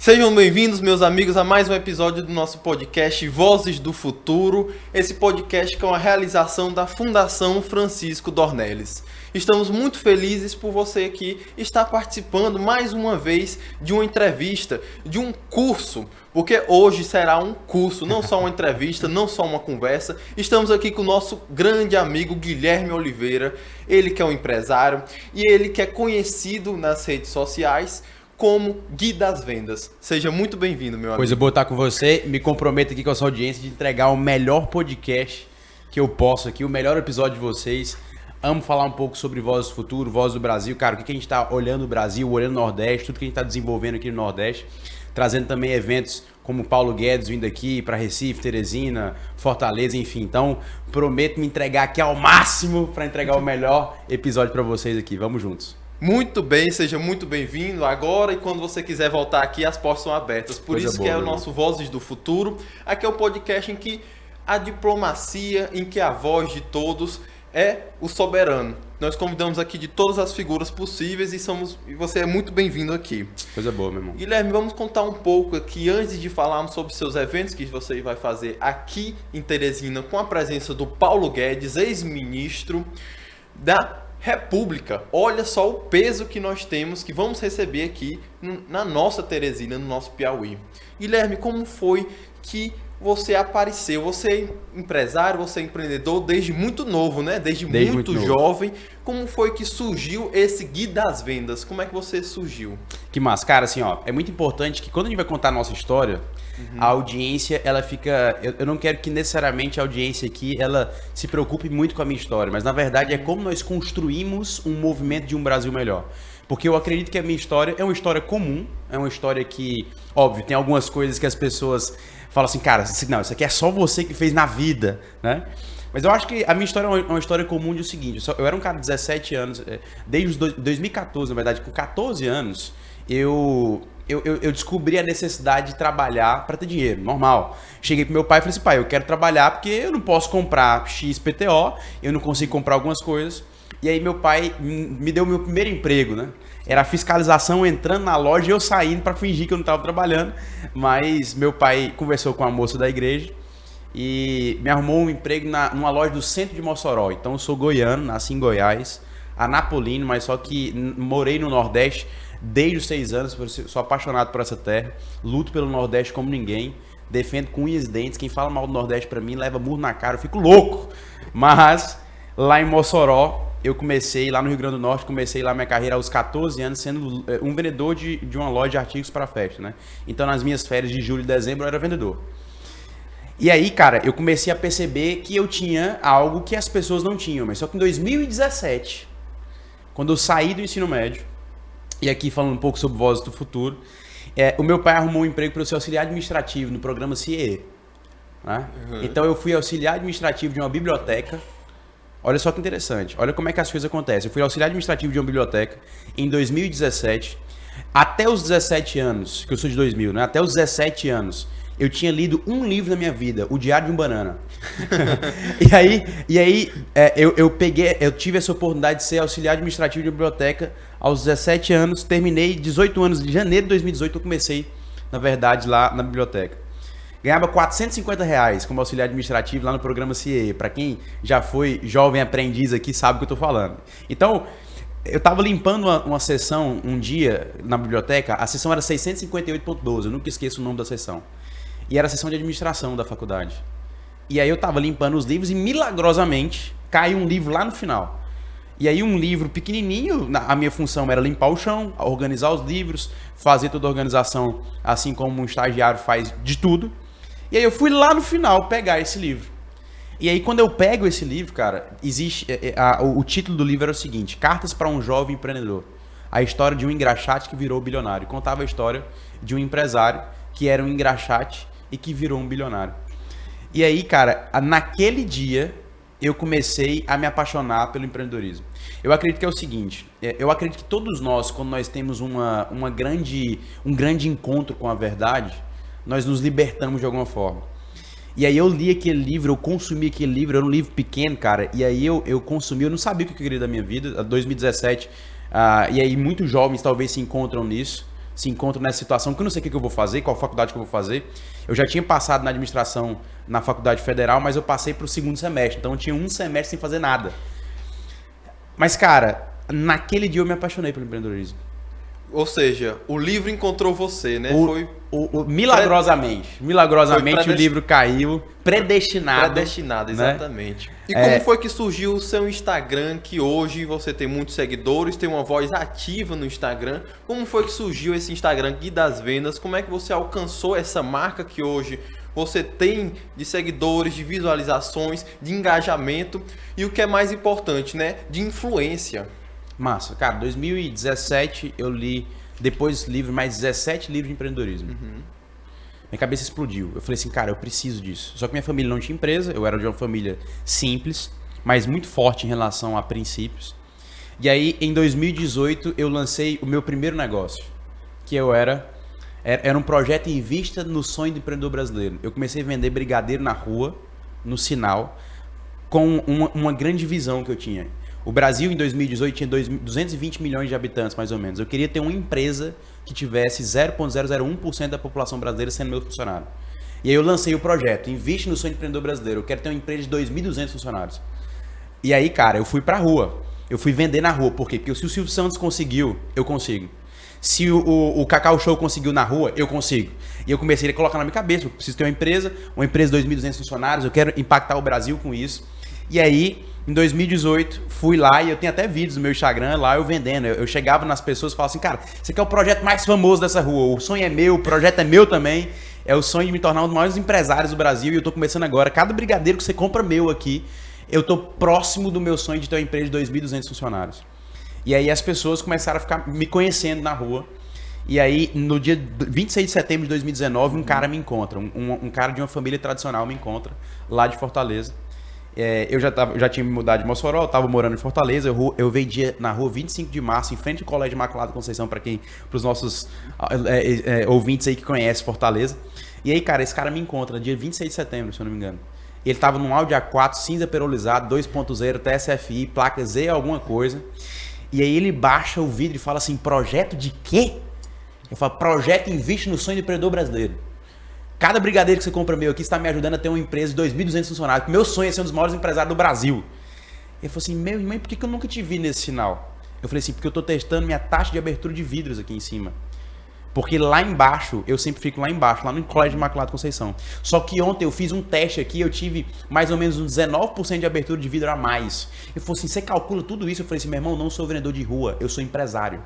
Sejam bem-vindos, meus amigos, a mais um episódio do nosso podcast Vozes do Futuro. Esse podcast que é uma realização da Fundação Francisco Dornelles. Estamos muito felizes por você aqui estar participando mais uma vez de uma entrevista, de um curso, porque hoje será um curso, não só uma entrevista, não só uma conversa. Estamos aqui com o nosso grande amigo Guilherme Oliveira, ele que é um empresário e ele que é conhecido nas redes sociais como Gui das Vendas. Seja muito bem-vindo, meu amigo. Coisa boa estar com você. Me comprometo aqui com a sua audiência de entregar o melhor podcast que eu posso aqui, o melhor episódio de vocês. Amo falar um pouco sobre Vozes do Futuro, Vozes do Brasil. Cara, o que a gente está olhando o Brasil, olhando o Nordeste, tudo que a gente está desenvolvendo aqui no Nordeste. Trazendo também eventos como Paulo Guedes vindo aqui para Recife, Teresina, Fortaleza, enfim. Então, prometo me entregar aqui ao máximo para entregar o melhor episódio para vocês aqui. Vamos juntos. Muito bem, seja muito bem-vindo agora e quando você quiser voltar aqui, as portas são abertas. Por isso que é o nosso Vozes do Futuro. Aqui é o podcast em que a diplomacia, em que a voz de todos é o soberano. Nós convidamos aqui de todas as figuras possíveis e você é muito bem-vindo aqui. Coisa boa, meu irmão. Guilherme, vamos contar um pouco aqui, antes de falarmos sobre seus eventos que você vai fazer aqui em Teresina, com a presença do Paulo Guedes, ex-ministro da República. Olha só o peso que nós temos, que vamos receber aqui na nossa Teresina, no nosso Piauí. Guilherme, como foi que você apareceu? Você é empresário, você é empreendedor desde muito novo, né? Desde muito jovem. Como foi que surgiu esse Gui das Vendas? Como é que você surgiu? Que massa. Cara, assim, ó, é muito importante que quando a gente vai contar a nossa história, a audiência, ela fica... Eu não quero que necessariamente a audiência aqui, ela se preocupe muito com a minha história, mas na verdade é como nós construímos um movimento de um Brasil melhor. Porque eu acredito que a minha história é uma história comum, é uma história que, óbvio, tem algumas coisas que as pessoas falam assim, cara, não, isso aqui é só você que fez na vida, né? Mas eu acho que a minha história é uma história comum de o seguinte, eu era um cara de 17 anos, desde 2014, na verdade, com 14 anos, eu descobri a necessidade de trabalhar para ter dinheiro, normal. Cheguei pro meu pai e falei assim, pai, eu quero trabalhar porque eu não posso comprar XPTO, eu não consigo comprar algumas coisas. E aí meu pai me deu o meu primeiro emprego, né? Era a fiscalização entrando na loja e eu saindo para fingir que eu não estava trabalhando. Mas meu pai conversou com a moça da igreja e me arrumou um emprego numa loja do centro de Mossoró. Então eu sou goiano, nasci em Goiás, anapolino, mas só que morei no Nordeste desde os 6 anos, sou apaixonado por essa terra, luto pelo Nordeste como ninguém, defendo com unhas e dentes, quem fala mal do Nordeste pra mim leva murro na cara, eu fico louco. Mas lá em Mossoró, eu comecei, lá no Rio Grande do Norte, comecei lá minha carreira aos 14 anos, sendo um vendedor de uma loja de artigos para festa, né? Então nas minhas férias de julho e dezembro eu era vendedor. E aí, cara, eu comecei a perceber que eu tinha algo que as pessoas não tinham, mas só que em 2017, quando eu saí do ensino médio, e aqui falando um pouco sobre Vozes do Futuro, o meu pai arrumou um emprego para eu ser auxiliar administrativo no programa CIE. Né? Então eu fui auxiliar administrativo de uma biblioteca. Olha só que interessante, olha como é que as coisas acontecem. Eu fui auxiliar administrativo de uma biblioteca em 2017. Até os 17 anos, que eu sou de 2000, né? Até os 17 anos, eu tinha lido um livro na minha vida, O Diário de um Banana. E aí eu tive essa oportunidade de ser auxiliar administrativo de uma biblioteca aos 17 anos, terminei 18 anos, de janeiro de 2018 eu comecei, na verdade, lá na biblioteca. Ganhava R$450 como auxiliar administrativo lá no programa CIE. Para quem já foi jovem aprendiz aqui sabe o que eu tô falando. Então, eu tava limpando uma sessão um dia na biblioteca, a sessão era 658.12, eu nunca esqueço o nome da sessão. E era a sessão de administração da faculdade. E aí eu tava limpando os livros e milagrosamente caiu um livro lá no final. E aí um livro pequenininho, a minha função era limpar o chão, organizar os livros, fazer toda a organização, assim como um estagiário faz de tudo. E aí eu fui lá no final pegar esse livro. E aí quando eu pego esse livro, cara, o título do livro era o seguinte: Cartas para um Jovem Empreendedor. A história de um engraxate que virou bilionário. Contava a história de um empresário que era um engraxate e que virou um bilionário. E aí, cara, naquele dia eu comecei a me apaixonar pelo empreendedorismo. Eu acredito que é o seguinte, eu acredito que todos nós, quando nós temos um grande encontro com a verdade, nós nos libertamos de alguma forma. E aí eu li aquele livro, eu consumi aquele livro, era um livro pequeno, cara, e aí eu consumi, eu não sabia o que eu queria da minha vida, 2017, e aí muitos jovens talvez se encontram nisso, se encontram nessa situação, que eu não sei o que eu vou fazer, qual faculdade que eu vou fazer. Eu já tinha passado na administração na faculdade federal, mas eu passei para o segundo semestre, então eu tinha um semestre sem fazer nada. Mas, cara, naquele dia eu me apaixonei pelo empreendedorismo. Ou seja, o livro encontrou você, né? Milagrosamente o livro caiu, predestinado. Predestinado, exatamente. Né? E como foi que surgiu o seu Instagram, que hoje você tem muitos seguidores, tem uma voz ativa no Instagram. Como foi que surgiu esse Instagram Gui das Vendas? Como é que você alcançou essa marca que hoje você tem de seguidores, de visualizações, de engajamento e o que é mais importante, né? De influência. Massa. Cara, 2017 eu li, depois livro, mais 17 livros de empreendedorismo. Minha cabeça explodiu. Eu falei assim, cara, eu preciso disso. Só que minha família não tinha empresa, eu era de uma família simples, mas muito forte em relação a princípios. E aí, em 2018, eu lancei o meu primeiro negócio, que era um projeto em vista no sonho do empreendedor brasileiro. Eu comecei a vender brigadeiro na rua, no sinal, com uma grande visão que eu tinha. O Brasil, em 2018, tinha 220 milhões de habitantes, mais ou menos. Eu queria ter uma empresa que tivesse 0,001% da população brasileira sendo meu funcionário. E aí eu lancei o projeto, Investe no Sonho do Empreendedor Brasileiro. Eu quero ter uma empresa de 2.200 funcionários. E aí, cara, eu fui pra rua. Eu fui vender na rua. Por quê? Porque se o Silvio Santos conseguiu, eu consigo. Se o Cacau Show conseguiu na rua, eu consigo. E eu comecei a colocar na minha cabeça, eu preciso ter uma empresa de 2.200 funcionários, eu quero impactar o Brasil com isso. E aí, em 2018, fui lá e eu tenho até vídeos no meu Instagram lá eu vendendo. Eu chegava nas pessoas e falava assim, cara, esse aqui é o projeto mais famoso dessa rua, o sonho é meu, o projeto é meu também. É o sonho de me tornar um dos maiores empresários do Brasil e eu tô começando agora. Cada brigadeiro que você compra meu aqui, eu tô próximo do meu sonho de ter uma empresa de 2.200 funcionários. E aí as pessoas começaram a ficar me conhecendo na rua. E aí, no dia 26 de setembro de 2019, um cara me encontra. Um cara de uma família tradicional me encontra, lá de Fortaleza. Eu já tinha me mudado de Mossoró, eu estava morando em Fortaleza. Eu vendia na rua 25 de março, em frente ao Colégio Imaculada Conceição, para os nossos ouvintes aí que conhecem Fortaleza. E aí, cara, esse cara me encontra no dia 26 de setembro, se eu não me engano. Ele estava num Audi A4 cinza perolizado, 2.0, TSFI, placa Z alguma coisa. E aí ele baixa o vidro e fala assim, projeto de quê? Eu falo, projeto Investe no Sonho do Empreendedor Brasileiro. Cada brigadeiro que você compra meu aqui está me ajudando a ter uma empresa de 2.200 funcionários. Meu sonho é ser um dos maiores empresários do Brasil. Ele falou assim, mãe, por que eu nunca te vi nesse sinal? Eu falei assim, porque eu estou testando minha taxa de abertura de vidros aqui em cima. Porque lá embaixo, eu sempre fico lá embaixo, lá no Colégio Imaculada Conceição. Só que ontem eu fiz um teste aqui, eu tive mais ou menos uns 19% de abertura de vidro a mais. Ele falou assim, você calcula tudo isso? Eu falei assim, meu irmão, eu não sou vendedor de rua, eu sou empresário.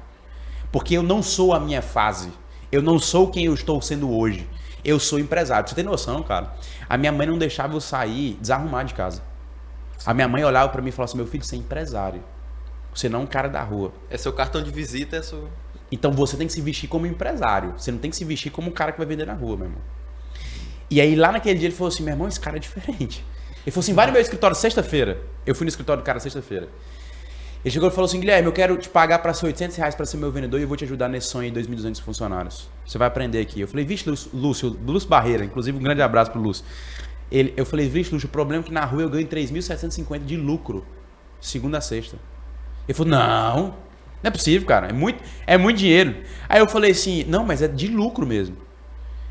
Porque eu não sou a minha fase. Eu não sou quem eu estou sendo hoje. Eu sou empresário. Pra você ter noção, cara, a minha mãe não deixava eu sair desarrumado de casa. A minha mãe olhava pra mim e falava assim, meu filho, você é empresário. Você não é um cara da rua. É seu cartão de visita, é seu... Então você tem que se vestir como empresário. Você não tem que se vestir como um cara que vai vender na rua, meu irmão. E aí lá naquele dia ele falou assim, meu irmão, esse cara é diferente. Ele falou assim, vai no meu escritório sexta-feira. Eu fui no escritório do cara sexta-feira. Ele chegou e falou assim, Guilherme, eu quero te pagar para ser R$800 para ser meu vendedor e eu vou te ajudar nesse sonho de 2.200 funcionários. Você vai aprender aqui. Eu falei, vixe, Lúcio Barreira, inclusive um grande abraço pro Lúcio. Eu falei, vixe, Lúcio, o problema é que na rua eu ganho 3.750 de lucro, segunda a sexta. Ele falou, não é possível, cara, é muito dinheiro. Aí eu falei assim, não, mas é de lucro mesmo.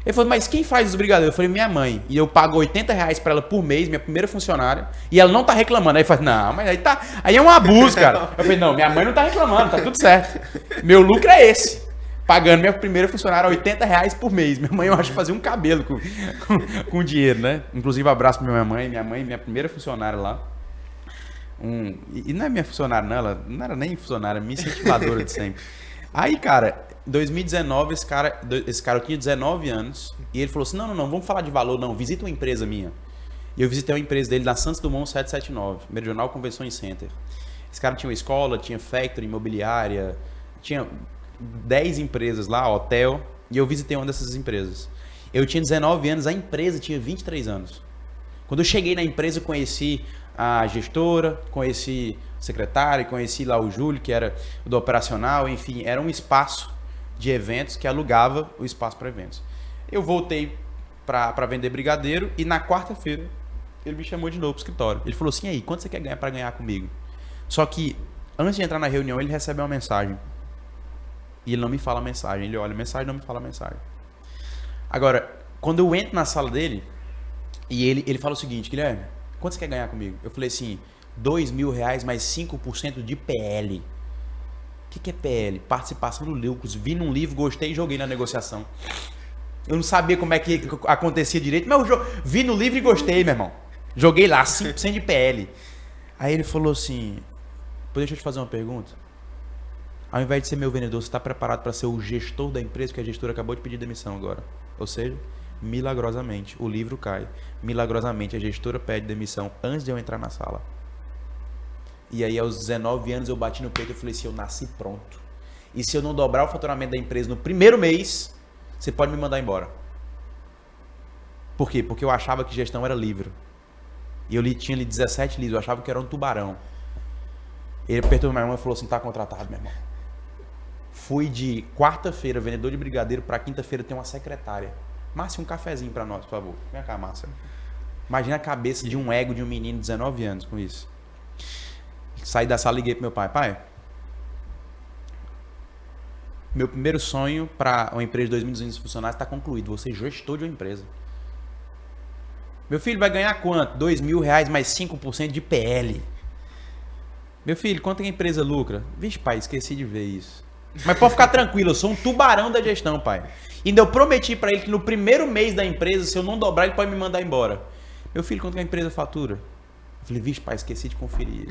Ele falou, mas quem faz os brigadeiros? Eu falei, minha mãe. E eu pago R$80 pra ela por mês, minha primeira funcionária. E ela não tá reclamando. Aí eu falei, não, mas aí é um abuso, cara. Eu falei, não, minha mãe não tá reclamando, tá tudo certo. Meu lucro é esse. Pagando minha primeira funcionária R$80 por mês. Minha mãe, eu acho que fazia um cabelo com dinheiro, né? Inclusive, abraço pra minha mãe. Minha primeira funcionária lá. E não é minha funcionária, não. Ela não era nem funcionária, minha incentivadora de sempre. Aí, cara... 2019, esse cara eu tinha 19 anos e ele falou assim, não, vamos falar de valor, não, visita uma empresa minha. E eu visitei uma empresa dele na Santos Dumont 779, Meridional Convention Center. Esse cara tinha uma escola, tinha factory, imobiliária, tinha 10 empresas lá, hotel, e eu visitei uma dessas empresas. Eu tinha 19 anos, a empresa tinha 23 anos. Quando eu cheguei na empresa, eu conheci a gestora, conheci o secretário, conheci lá o Júlio, que era do operacional, enfim, era um espaço de eventos que alugava o espaço para eventos. Eu voltei para vender brigadeiro e na quarta-feira ele me chamou de novo pro escritório. Ele falou assim, aí, quanto você quer ganhar para ganhar comigo? Só que antes de entrar na reunião ele recebe uma mensagem. E ele não me fala a mensagem. Ele olha a mensagem e não me fala a mensagem. Agora, quando eu entro na sala dele, e ele fala o seguinte: Guilherme, quanto você quer ganhar comigo? Eu falei assim, R$2.000 mais 5% de PL. O que é PL? Participação no lucro. Vi num livro, gostei e joguei na negociação. Eu não sabia como é que acontecia direito, mas eu vi no livro e gostei, meu irmão. Joguei lá, 5% de PL. Aí ele falou assim, deixa eu te fazer uma pergunta. Ao invés de ser meu vendedor, você está preparado para ser o gestor da empresa, que a gestora acabou de pedir demissão agora. Ou seja, milagrosamente, o livro cai. Milagrosamente, a gestora pede demissão antes de eu entrar na sala. E aí, aos 19 anos, eu bati no peito e falei assim, eu nasci pronto. E se eu não dobrar o faturamento da empresa no primeiro mês, você pode me mandar embora. Por quê? Porque eu achava que gestão era livro. E eu tinha ali 17 livros, eu achava que era um tubarão. Ele apertou minha mão e falou assim, tá contratado, meu irmão. Fui de quarta-feira, vendedor de brigadeiro, para quinta-feira ter uma secretária. Márcia, um cafezinho para nós, por favor. Vem cá, Márcia. Imagina a cabeça de um ego de um menino de 19 anos com isso. Saí da sala e liguei pro meu pai. Pai, meu primeiro sonho para uma empresa de 2.200 funcionários está concluído. Você gestor de uma empresa. Meu filho vai ganhar quanto? R$2.000 mais 5% de PL. Meu filho, quanto a empresa lucra? Vixe, pai, esqueci de ver isso. Mas pode ficar tranquilo, eu sou um tubarão da gestão, pai. E ainda eu prometi para ele que no primeiro mês da empresa, se eu não dobrar, ele pode me mandar embora. Meu filho, quanto que a empresa fatura? Eu falei, vixe, pai, esqueci de conferir.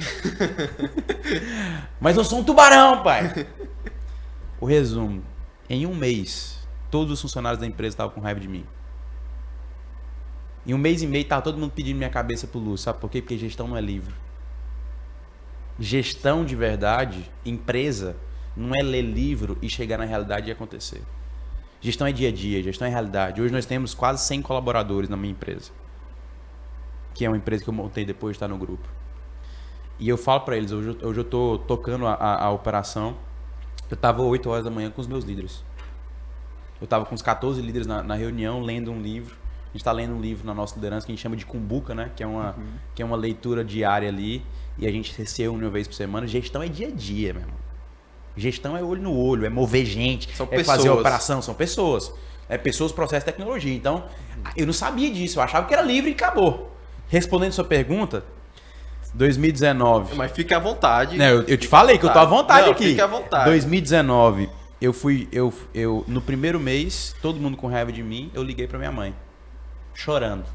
Mas eu sou um tubarão, pai. O resumo, em um mês, todos os funcionários da empresa estavam com raiva de mim. Em um mês e meio, estava todo mundo pedindo minha cabeça pro Lúcio. Sabe por quê? Porque gestão não é livro. Gestão de verdade, empresa, não é ler livro e chegar na realidade e acontecer. Gestão é dia a dia, gestão é realidade. Hoje nós temos quase 100 colaboradores na minha empresa. Que é uma empresa que eu montei depois de estar no grupo. E eu falo para eles, hoje eu estou tocando a operação. Eu estava 8 horas da manhã com os meus líderes. Eu estava com os 14 líderes na reunião, lendo um livro. A gente está lendo um livro na nossa liderança que a gente chama de Cumbuca, né? Que é uma leitura diária ali. E a gente se reúne uma vez por semana. Gestão é dia a dia, meu irmão. Gestão é olho no olho, é mover gente, fazer operação, são pessoas. É pessoas, processo, tecnologia. Então, eu não sabia disso, eu achava que era livre e acabou. Respondendo sua pergunta, 2019. Mas fique à vontade. Não, eu te falei que eu tô à vontade aqui. Fique à vontade. 2019, no primeiro mês, todo mundo com raiva de mim, eu liguei pra minha mãe. Chorando.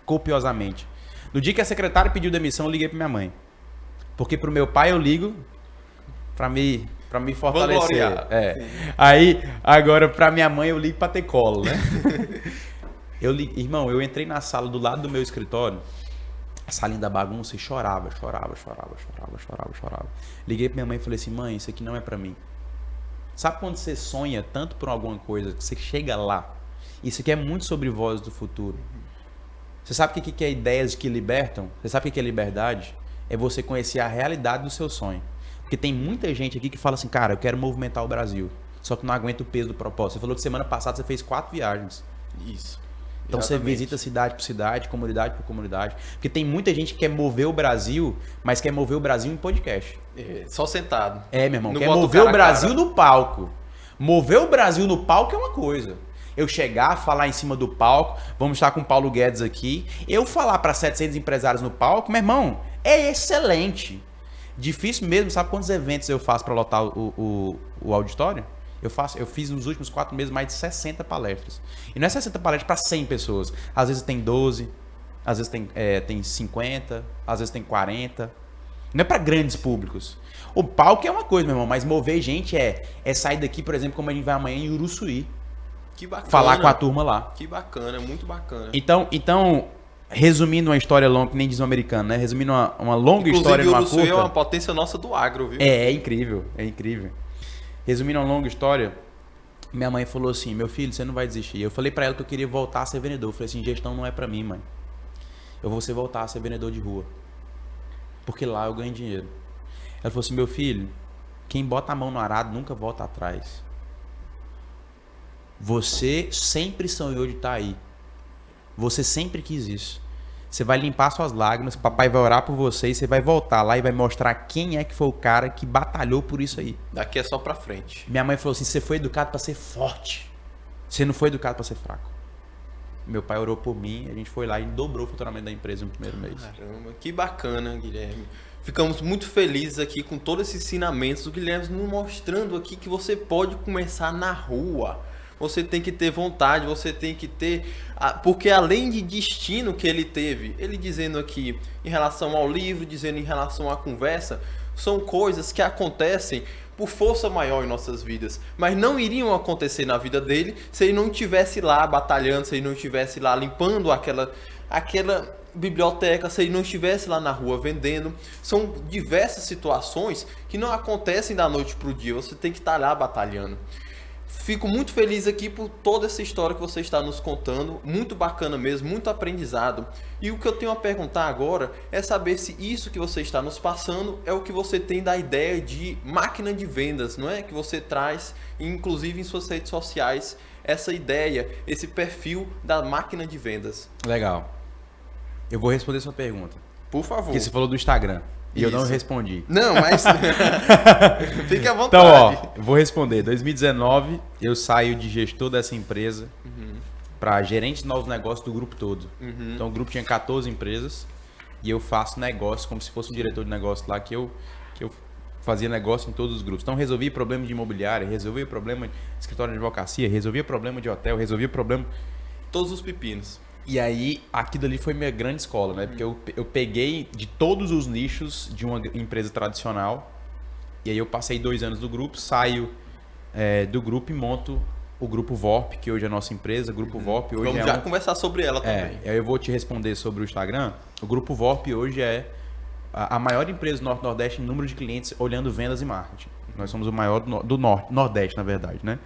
Copiosamente. No dia que a secretária pediu demissão, eu liguei pra minha mãe. Porque pro meu pai eu ligo pra me fortalecer. Aí, agora pra minha mãe eu ligo pra ter colo, né? Irmão, eu entrei na sala do lado do meu escritório, a salinha da bagunça, e chorava. Liguei pra minha mãe e falei assim, mãe, isso aqui não é pra mim. Sabe quando você sonha tanto por alguma coisa, que você chega lá? Isso aqui é muito sobre Vozes do Futuro. Você sabe o que é ideias que libertam? Você sabe o que é liberdade? É você conhecer a realidade do seu sonho. Porque tem muita gente aqui que fala assim, cara, eu quero movimentar o Brasil, só que não aguenta o peso do propósito. Você falou que semana passada você fez 4 viagens. Isso. Então exatamente. Você visita cidade por cidade, comunidade por comunidade. Porque tem muita gente que quer mover o Brasil, mas quer mover o Brasil em podcast. Só sentado. Meu irmão, quer mover o Brasil no palco. Mover o Brasil no palco é uma coisa. Eu chegar, falar em cima do palco, vamos estar com o Paulo Guedes aqui, eu falar para 700 empresários no palco, meu irmão, é excelente. Difícil mesmo, sabe quantos eventos eu faço para lotar o auditório? Eu fiz nos últimos 4 meses mais de 60 palestras. E não é 60 palestras para 100 pessoas. Às vezes tem 12, às vezes tem 50, às vezes tem 40. Não é para grandes públicos. O palco é uma coisa, meu irmão, mas mover gente é sair daqui, por exemplo, como a gente vai amanhã em Uruçuí. Que bacana. Falar com a turma lá. Que bacana, muito bacana. Então resumindo uma história longa, que nem diz o americano, né? Resumindo uma longa história numa curta. É uma potência nossa do agro, viu? É incrível. Resumindo uma longa história, minha mãe falou assim, meu filho, você não vai desistir. Eu falei pra ela que eu queria voltar a ser vendedor. Eu falei assim, gestão não é pra mim, mãe. Eu vou voltar a ser vendedor de rua. Porque lá eu ganho dinheiro. Ela falou assim, meu filho, quem bota a mão no arado nunca volta atrás. Você sempre sonhou de estar aí. Você sempre quis isso. Você vai limpar suas lágrimas, papai vai orar por você e você vai voltar lá e vai mostrar quem é que foi o cara que batalhou por isso aí. Daqui é só pra frente. Minha mãe falou assim, você foi educado pra ser forte. Você não foi educado pra ser fraco. Meu pai orou por mim, a gente foi lá e dobrou o faturamento da empresa no primeiro mês. Caramba, que bacana, Guilherme. Ficamos muito felizes aqui com todos esses ensinamentos do Guilherme nos mostrando aqui que você pode começar na rua. Você tem que ter vontade, você tem que ter... Porque além de destino que ele teve, ele dizendo aqui em relação ao livro, dizendo em relação à conversa, são coisas que acontecem por força maior em nossas vidas, mas não iriam acontecer na vida dele se ele não estivesse lá batalhando, se ele não estivesse lá limpando aquela biblioteca, se ele não estivesse lá na rua vendendo. São diversas situações que não acontecem da noite para o dia, você tem que estar lá batalhando. Fico muito feliz aqui por toda essa história que você está nos contando, muito bacana mesmo, muito aprendizado. E o que eu tenho a perguntar agora é saber se isso que você está nos passando é o que você tem da ideia de máquina de vendas, não é? Que você traz, inclusive em suas redes sociais, essa ideia, esse perfil da máquina de vendas. Legal. Eu vou responder sua pergunta. Por favor. Porque você falou do Instagram. E eu não respondi. Não, mas fique à vontade. Então, ó, eu vou responder. Em 2019, eu saio de gestor dessa empresa para gerente de novos negócios do grupo todo. Então, o grupo tinha 14 empresas e eu faço negócio como se fosse um diretor de negócio lá que eu fazia negócio em todos os grupos. Então, resolvia problema de imobiliária, resolvia problema de escritório de advocacia, resolvia problema de hotel, resolvia problema... Todos os pepinos. E aí, aquilo ali foi minha grande escola, né? Porque eu peguei de todos os nichos de uma empresa tradicional. E aí eu passei 2 anos do grupo, saio do grupo e monto o Grupo VORP, que hoje é a nossa empresa. O Grupo VORP hoje Vamos já conversar sobre ela também. Aí eu vou te responder sobre o Instagram. O Grupo VORP hoje é a maior empresa do Norte-Nordeste em número de clientes olhando vendas e marketing. Nós somos o maior do Nordeste, na verdade, né?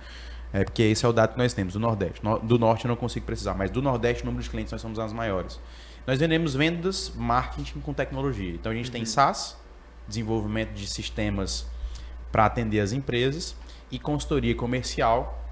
Porque esse é o dado que nós temos, do Nordeste. Do Norte eu não consigo precisar, mas do Nordeste, o número de clientes, nós somos as maiores. Nós vendemos vendas, marketing com tecnologia. Então a gente tem SaaS, desenvolvimento de sistemas para atender as empresas, e consultoria comercial.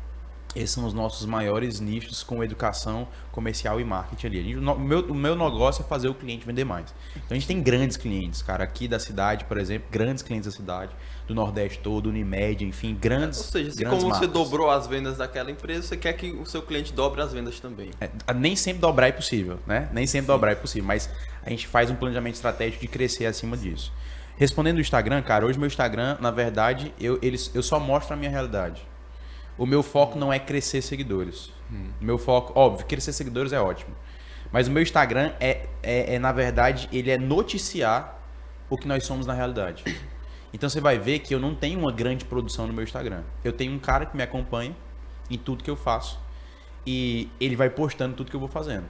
Esses são os nossos maiores nichos com educação comercial e marketing ali. O meu negócio é fazer o cliente vender mais. Então a gente tem grandes clientes, cara, aqui da cidade, por exemplo, grandes clientes da cidade, do Nordeste todo, Unimed, enfim, grandes. Ou seja, se grandes como marcas. você dobrou as vendas daquela empresa, você quer que o seu cliente dobre as vendas também. Nem sempre dobrar é possível, né? Nem sempre dobrar é possível, mas a gente faz um planejamento estratégico de crescer acima disso. Respondendo o Instagram, cara, hoje meu Instagram, na verdade, eu só mostro a minha realidade. O meu foco não é crescer seguidores. O meu foco, óbvio, crescer seguidores é ótimo. Mas o meu Instagram na verdade, ele é noticiar o que nós somos na realidade. Então você vai ver que eu não tenho uma grande produção no meu Instagram. Eu tenho um cara que me acompanha em tudo que eu faço. E ele vai postando tudo que eu vou fazendo.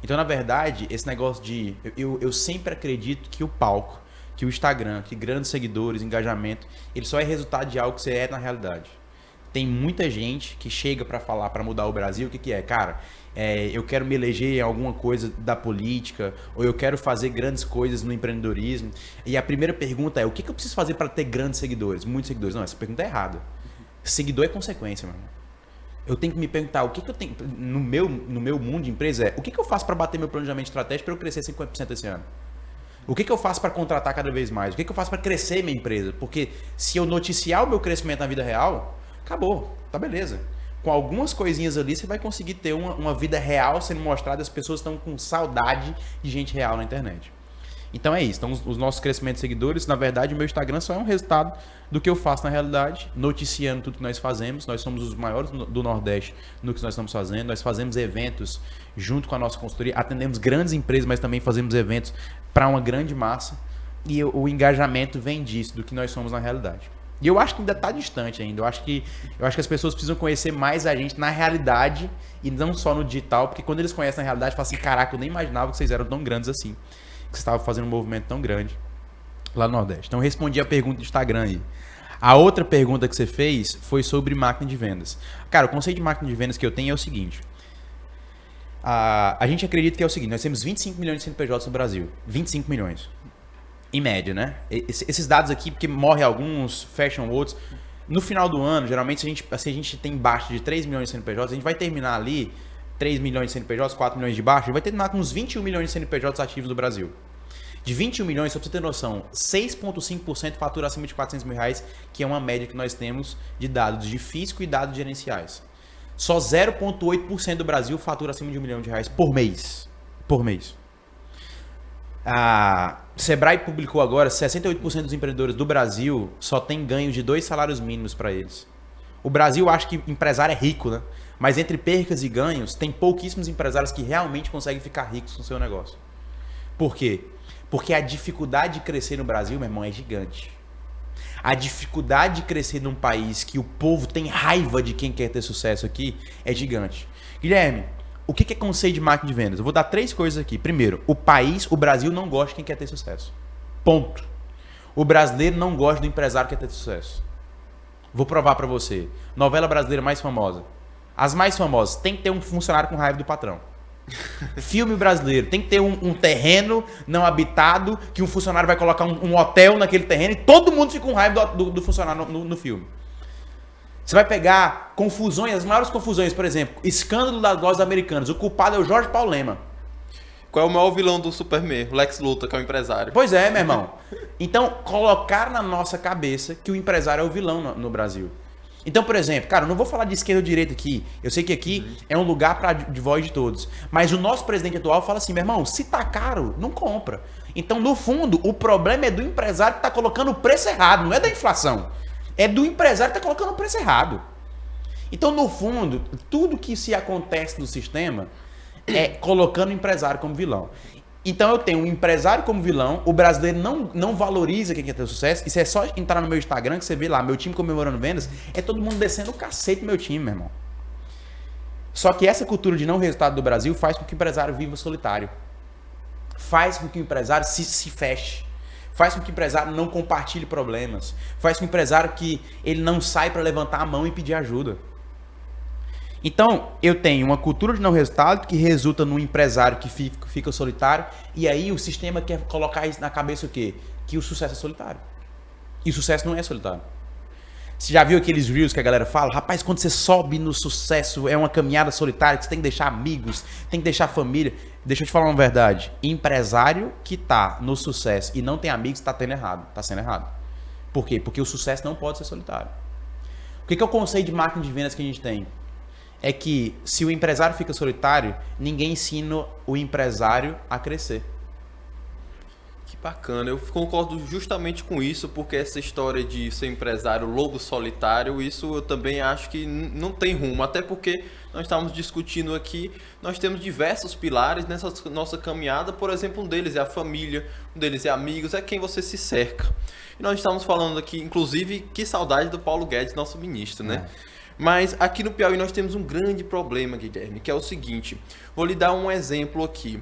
Então, na verdade, esse negócio de... Eu sempre acredito que o palco, que o Instagram, que grandes seguidores, engajamento, ele só é resultado de algo que você é na realidade. Tem muita gente que chega para falar, para mudar o Brasil, o que é? Cara, eu quero me eleger em alguma coisa da política, ou eu quero fazer grandes coisas no empreendedorismo. E a primeira pergunta é, o que eu preciso fazer para ter grandes seguidores? Muitos seguidores. Não, essa pergunta é errada. Seguidor é consequência, meu irmão. Eu tenho que me perguntar, o que eu tenho... No meu mundo de empresa o que eu faço para bater meu planejamento estratégico para eu crescer 50% esse ano? O que eu faço para contratar cada vez mais? O que eu faço para crescer minha empresa? Porque se eu noticiar o meu crescimento na vida real... Acabou, tá beleza. Com algumas coisinhas ali, você vai conseguir ter uma vida real sendo mostrada. As pessoas estão com saudade de gente real na internet. Então é isso. Então os nossos crescimentos de seguidores, na verdade, o meu Instagram só é um resultado do que eu faço na realidade, noticiando tudo que nós fazemos. Nós somos os maiores do Nordeste no que nós estamos fazendo. Nós fazemos eventos junto com a nossa consultoria. Atendemos grandes empresas, mas também fazemos eventos para uma grande massa. E o engajamento vem disso, do que nós somos na realidade. E eu acho que ainda está distante ainda. Eu acho que as pessoas precisam conhecer mais a gente na realidade e não só no digital, porque quando eles conhecem a realidade, falam assim, caraca, eu nem imaginava que vocês eram tão grandes assim, que vocês estavam fazendo um movimento tão grande lá no Nordeste. Então eu respondi a pergunta do Instagram aí. A outra pergunta que você fez foi sobre máquina de vendas. Cara, o conceito de máquina de vendas que eu tenho é o seguinte. A gente acredita que é o seguinte, nós temos 25 milhões de CNPJs no Brasil. 25 milhões. Em média, né? Esses dados aqui, porque morrem alguns, fecham outros. No final do ano, geralmente, se a gente tem baixa de 3 milhões de CNPJs, a gente vai terminar ali 3 milhões de CNPJs, 4 milhões de baixo, ele vai terminar com uns 21 milhões de CNPJs ativos no Brasil. De 21 milhões, só pra você ter noção, 6,5% fatura acima de R$400.000, que é uma média que nós temos de dados de fisco e dados gerenciais. Só 0,8% do Brasil fatura acima de R$1 milhão por mês. Por mês. A Sebrae publicou agora 68% dos empreendedores do Brasil só tem ganho de 2 salários mínimos para eles. O Brasil acha que empresário é rico, né? Mas entre percas e ganhos, tem pouquíssimos empresários que realmente conseguem ficar ricos com o seu negócio. Por quê? Porque a dificuldade de crescer no Brasil, meu irmão, é gigante. A dificuldade de crescer num país que o povo tem raiva de quem quer ter sucesso aqui é gigante. Guilherme, o que é conceito de marketing de vendas? Eu vou dar 3 coisas aqui. Primeiro, o Brasil não gosta de quem quer ter sucesso. Ponto. O brasileiro não gosta do empresário que quer ter sucesso. Vou provar pra você. Novela brasileira mais famosa. As mais famosas, tem que ter um funcionário com raiva do patrão. Filme brasileiro, tem que ter um terreno não habitado, que um funcionário vai colocar um hotel naquele terreno e todo mundo fica com raiva do funcionário no filme. Você vai pegar confusões, as maiores confusões, por exemplo, escândalo das lojas americanas, o culpado é o Jorge Paulo Lema. Qual é o maior vilão do Superman? O Lex Luthor, que é o empresário. Pois é, meu irmão. Então, colocar na nossa cabeça que o empresário é o vilão no Brasil. Então, por exemplo, cara, eu não vou falar de esquerda ou direita aqui. Eu sei que aqui é um lugar de voz de todos. Mas o nosso presidente atual fala assim, meu irmão, se tá caro, não compra. Então, no fundo, o problema é do empresário que tá colocando o preço errado, não é da inflação. É do empresário que tá colocando o preço errado. Então, no fundo, tudo que se acontece no sistema é colocando o empresário como vilão. Então eu tenho um empresário como vilão, o brasileiro não valoriza quem quer ter sucesso. Isso é só entrar no meu Instagram que você vê lá, meu time comemorando vendas, é todo mundo descendo o cacete do meu time, meu irmão. Só que essa cultura de não resultado do Brasil faz com que o empresário viva solitário. Faz com que o empresário se feche. Faz com que o empresário não compartilhe problemas. Faz com que o empresário que ele não sai para levantar a mão e pedir ajuda. Então, eu tenho uma cultura de não resultado que resulta num empresário que fica solitário, e aí o sistema quer colocar isso na cabeça o quê? Que o sucesso é solitário. E o sucesso não é solitário. Você já viu aqueles reels que a galera fala? Rapaz, quando você sobe no sucesso, é uma caminhada solitária, que você tem que deixar amigos, tem que deixar família. Deixa eu te falar uma verdade. Empresário que tá no sucesso e não tem amigos, tá sendo errado. Por quê? Porque o sucesso não pode ser solitário. O que é o conceito de marketing de vendas que a gente tem? É que se o empresário fica solitário, ninguém ensina o empresário a crescer. Que bacana, eu concordo justamente com isso, porque essa história de ser empresário lobo solitário, isso eu também acho que não tem rumo, até porque nós estamos discutindo aqui, nós temos diversos pilares nessa nossa caminhada, por exemplo, um deles é a família, um deles é amigos, é quem você se cerca. E nós estamos falando aqui, inclusive, que saudade do Paulo Guedes, nosso ministro, né? Mas aqui no Piauí nós temos um grande problema, Guilherme, que é o seguinte, vou lhe dar um exemplo aqui.